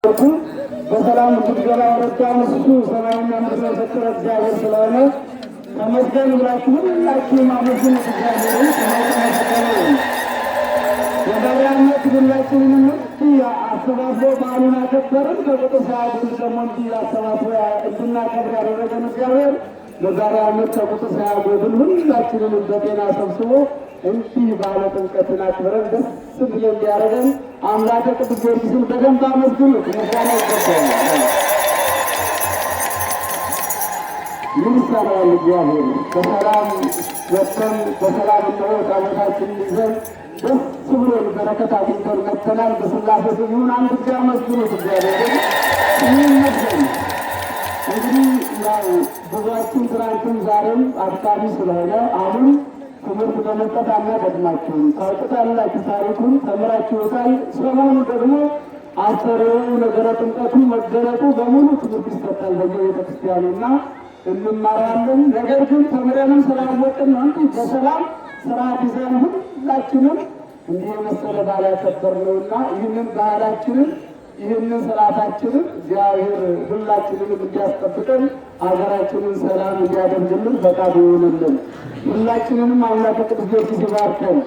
በሰላም እንድትገባ የረዳን እሱ ሰማይና ምድር የፈጠረ እግዚአብሔር ስለሆነ ተመስገን ብላችሁ ሁላችሁም አመስግኑ እግዚአብሔርን። የዛሬ ዓመት ሁላችንንም አሰባስቦ በዓሉን አከበርን። በቁጥር ሳያጎል ደግሞ እንዲህ አሰባስቦ እንድናከብር ያደረገን እግዚአብሔር በዛሬ ዓመት ከቁጥር ሳያጎል ሁላችንንም በጤና ሰብስቦ እንዲህ ባለ ጥምቀትን አክብረን ደስ ብሎ እንዲያደርገን አምላከ ቅዱስ ጊዮርጊስን በደንብ አመስግኑት። ምስጋና ይገባዋል። ምን ይሳነዋል? እግዚአብሔር በሰላም ወጥተን በሰላም ነው ታቦታችንን ይዘን ደስ ብሎን በረከት አግኝተን መጥተናል። በስላሴ ስም ይሁን አንድ ጊዜ አመስግኑት እግዚአብሔርን። ይመስገን። እንግዲህ ያው ብዙዎችን ትናንትም ዛሬም አድካሚ ስለሆነ አሁን ትምህርት በመስጠት አናደግማችሁም። ታውቁታላችሁ፣ ታሪኩን ተምራችሁታል። ሰሞኑ ደግሞ አስተርእዮ ነገረ ጥምቀቱ መገለጡ በሙሉ ትምህርት ይሰጣል በየቤተ ክርስቲያኑና እንማራለን። ነገር ግን ተምረንም ስላወቅን ነው እንጂ በሰላም ስርዓት ይዘን ሁላችንም እንዲህ የመሰለ በዓል ያከበርነውና ይህንን ባህላችንን ይህንን ስርዓታችንን እግዚአብሔር ሁላችንንም እንዲያስጠብቀን ሀገራችንን ሰላም እንዲያደርግልን ፈቃዱ ይሆንልን። ሁላችንንም አምላከ ቅዱስ ጊዮርጊስ ይባርከን።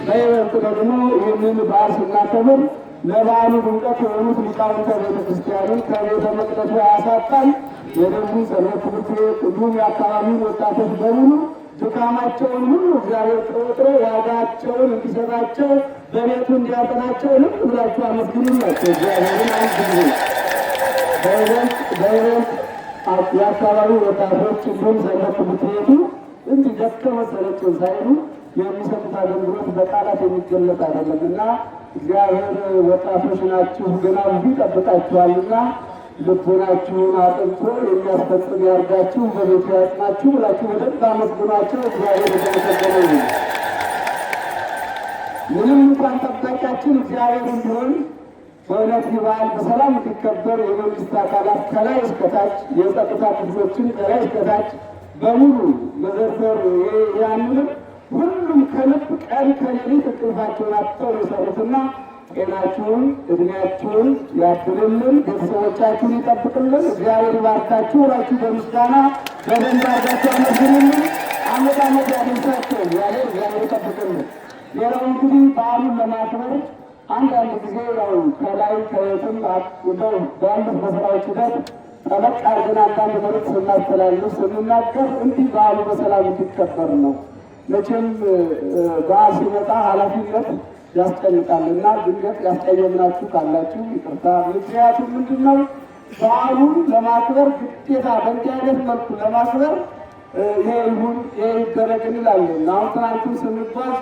በይበልጥ ደግሞ ይህንን በዓል ስናከብር ለበዓሉ ድምቀት የሆኑት ሊቃውንተ ቤተ ክርስቲያንን ከቤተ መቅደሱ ያሳጣል። የደቡብ ጸሎት ትምህርት ቤት እንዲሁም የአካባቢውን ወጣቶች በሙሉ ድካማቸውን ሁሉ እግዚአብሔር ቆጥሮ ዋጋቸውን እንዲሰጣቸው በቤቱ እንዲያጠናቸው ልብ ብላችሁ አመስግኑላቸው እግዚአብሔርን። አንድ ጊዜ በይበልጥ የአካባቢው ወጣቶች እንዲሁም ሰንበት ትምህርት ቤቱ እንዲህ ደከመ ሰለቸን ሳይሉ የሚሰጡት አገልግሎት በቃላት የሚገለጥ አይደለም እና እግዚአብሔር ወጣቶች ናችሁ፣ ገና ብዙ ይጠብቃችኋልና ልቦናችሁን አጥንቶ የሚያስፈጽም ያርጋችሁ፣ በቤቱ ያጽናችሁ ብላችሁ በደንብ አመስግኗቸው። እግዚአብሔር የተመሰገነ ይሁን። ምንም እንኳን ጠባቂያችን እግዚአብሔር እንዲሆን በእውነት በዓል በሰላም እንዲከበር የመንግስት አካላት ከላይ እስከታች የጸጥታ ክፍሎችን ከላይ እስከታች በሙሉ መዘርዘር ያንንም ሁሉም ከልብ ቀን ከሌሊት እንቅልፋቸውን አጥተው የሰሩትና ጤናችሁን እድሜያችሁን ያድልልን፣ ቤተሰቦቻችሁን ይጠብቅልን፣ እግዚአብሔር ይባርካችሁ ብላችሁ በምስጋና በደንብ አድርጋችሁ አመስግኑልን። ዓመት ዓመት ያደርሳቸው ያለ እግዚአብሔር ይጠብቅልን። ሌላው እንግዲህ በዓሉን ለማክበር አንዳንድ ጊዜ ያው ከላይ ከየትም እንደው ባሉት በስራዎች ሂደት ጠበቅ አድርገን አንዳንድ መልዕክት ስናስተላልፍ ስንናገር እንዲህ በዓሉ በሰላም እንዲከበር ነው። መቼም በዓል ሲመጣ ኃላፊነት ያስጨንቃልና ድንገት ያስቀየምናችሁ ካላችሁ ይቅርታ። ምክንያቱም ምንድን ነው በዓሉን ለማክበር ግዴታ በእንዲህ አይነት መልኩ ለማክበር ይሄ ይሁን ይሄ ይደረግ እንላለን። አሁን ትናንቱን ስንጓዝ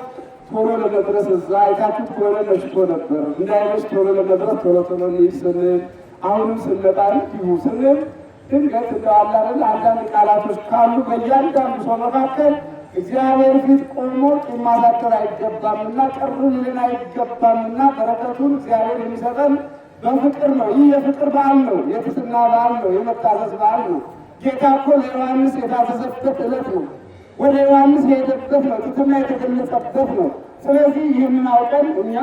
ቶሎ ለመድረስ እዛ አይታችሁት ከሆነ መሽቶ ነበር። እንዳይመሽ ቶሎ ለመድረስ ቶሎ ቶሎ እንሂድ ስንል አሁንም ስንመጣ እንዲሁ ስንል ድንገት እንደዋላለን አንዳንድ ቃላቶች ካሉ በእያንዳንዱ ሰው መካከል እግዚአብሔር ፊት ቆሞ ቂም ማሳደር አይገባምና ቅር ሊለን አይገባምና በረከቱን እግዚአብሔር የሚሰጠን በፍቅር ነው። ይህ የፍቅር በዓል ነው፣ የትህትና በዓል ነው፣ የመታዘዝ በዓል ነው። ጌታ እኮ ለዮሐንስ የታዘዘበት ዕለት ነው። ወደ ዮሐንስ የሄደበት ነው። ትህትና የተገለጸበት ነው። ስለዚህ ይህንን አውቀን እኛ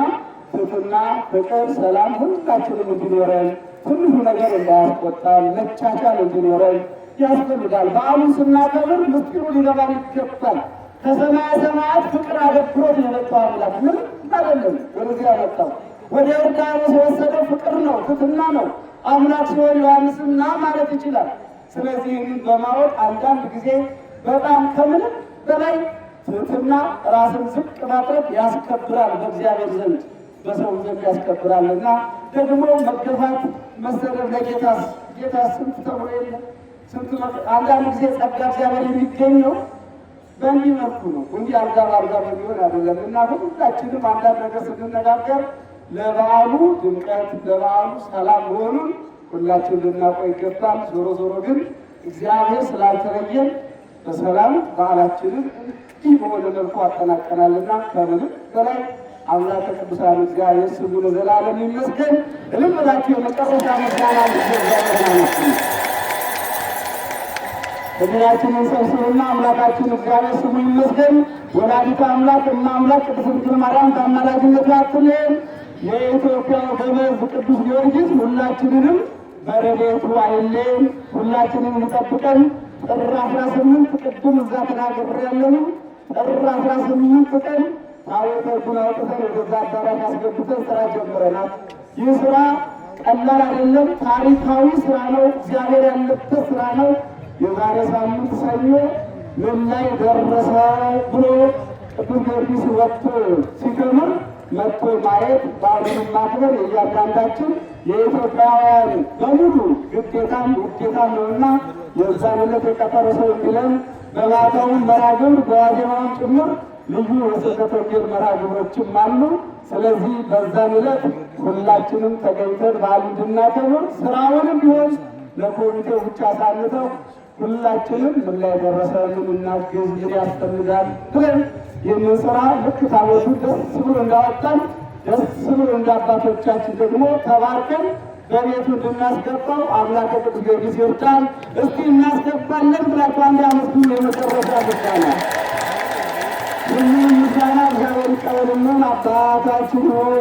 ትህትና፣ ፍቅር፣ ሰላም ሁላችንም እንዲኖረን ትንሹ ነገር እንዳያስቆጣን መቻቻል እንዲኖረን ያስፈልጋል። በዓሉን ስናከብር ምስጢሩ ሊገባን ይገባል። ከሰማየ ሰማያት ፍቅር አገብሮት የመጣው አምላክ ምንም አይደለም ወደዚህ ያመጣው። ወደ ዮርዳኖስ የወሰደው ፍቅር ነው፣ ትህትና ነው። አምላክ ሲሆን ዮሐንስም ና ማለት ይችላል። ስለዚህ ይህንን በማወቅ አንዳንድ ጊዜ በጣም ከምንም በላይ ትህትና ራስን ዝቅ ማድረግ ያስከብራል፣ በእግዚአብሔር ዘንድ በሰው ዘንድ ያስከብራልና ደግሞ መገፋት መሰደብ ለጌታ ስንት ተብሎ የለ ስንት አንዳንድ ጊዜ ጸጋ እግዚአብሔር የሚገኘው በእንዲህ መልኩ ነው። እንዲህ አልጋ በአልጋ በሚሆን አይደለም እና ሁላችንም አንዳንድ ነገር ስንነጋገር ለበዓሉ ድምቀት ለበዓሉ ሰላም መሆኑን ሁላችን ልናውቀው ይገባል። ዞሮ ዞሮ ግን እግዚአብሔር ስላልተለየን በሰላም በዓላችንን እንዲህ በሆነ መልኩ አጠናቀናልና ከምንም በላይ አምላከ ቅዱሳን እግዚአብሔር ስሙ ለዘላለም ይመስገን። እልም ብላችሁ የመጨረሻ ምስጋና እድሜያችንን ሰብስብና አምላካችን እግዚአብሔር ስሙ ይመስገን። ወላዲተ አምላክ እና አምላክ ቅድስት ድንግል ማርያም በአማላጅነቷ አትለየን። የኢትዮጵያ ገበዝ ቅዱስ ጊዮርጊስ ሁላችንንም በረድኤቱ አይለየን፣ ሁላችንን ይጠብቀን። ጥር 18 ቅድም እዛ ተናግሬያለሁ። ጥር 18 ቀን ታቦተ ሕጉን አውጥተን ወደዛ አዳራሽ አስገብተን ስራ ጀምረናል። ይህ ስራ ቀላል አይደለም፣ ታሪካዊ ስራ ነው። እግዚአብሔር ያለበት ስራ ነው። የዛሬ ሳምንት ሰኞ ምን ላይ ደረሰ ብሎ ቅዱስ ጊዮርጊስ ወጥቶ ሲከምር መጥቶ ማየት በዓሉን ማክበር የእያንዳንዳችን የኢትዮጵያውያን በሙሉ ግዴታም ውዴታም ነውና የዛን ዕለት የቀጠሮ ሰው እንዲለን በማታውም መርሐ ግብር በዋዜማውም ጭምር ልዩ የስብከተ ወንጌል መርሐ ግብሮችም አሉ። ስለዚህ በዛን ዕለት ሁላችንም ተገኝተን በዓል እንድናከብር ስራውንም ቢሆን ለኮሚቴው ብቻ አሳልፈው ሁላችንም ምን ላይ ደረሰ፣ ምን እናግዝ፣ ምን ያስፈልጋል ብለን ይህንን ስራ ልክ ታቦቱ ደስ ብሎ እንዳወጣን ደስ ብሎ እንደ አባቶቻችን ደግሞ ተባርከን በቤቱ እንድናስገባው አምላከ ቅዱስ ጊዮርጊስ ይርዳን። እስቲ እናስገባለን ብላችሁ አንድ አመስግኑ። የመጨረሻ ምስጋና ሁሉም ምስጋና እግዚአብሔር ይቀበልን። አባታችን ሆይ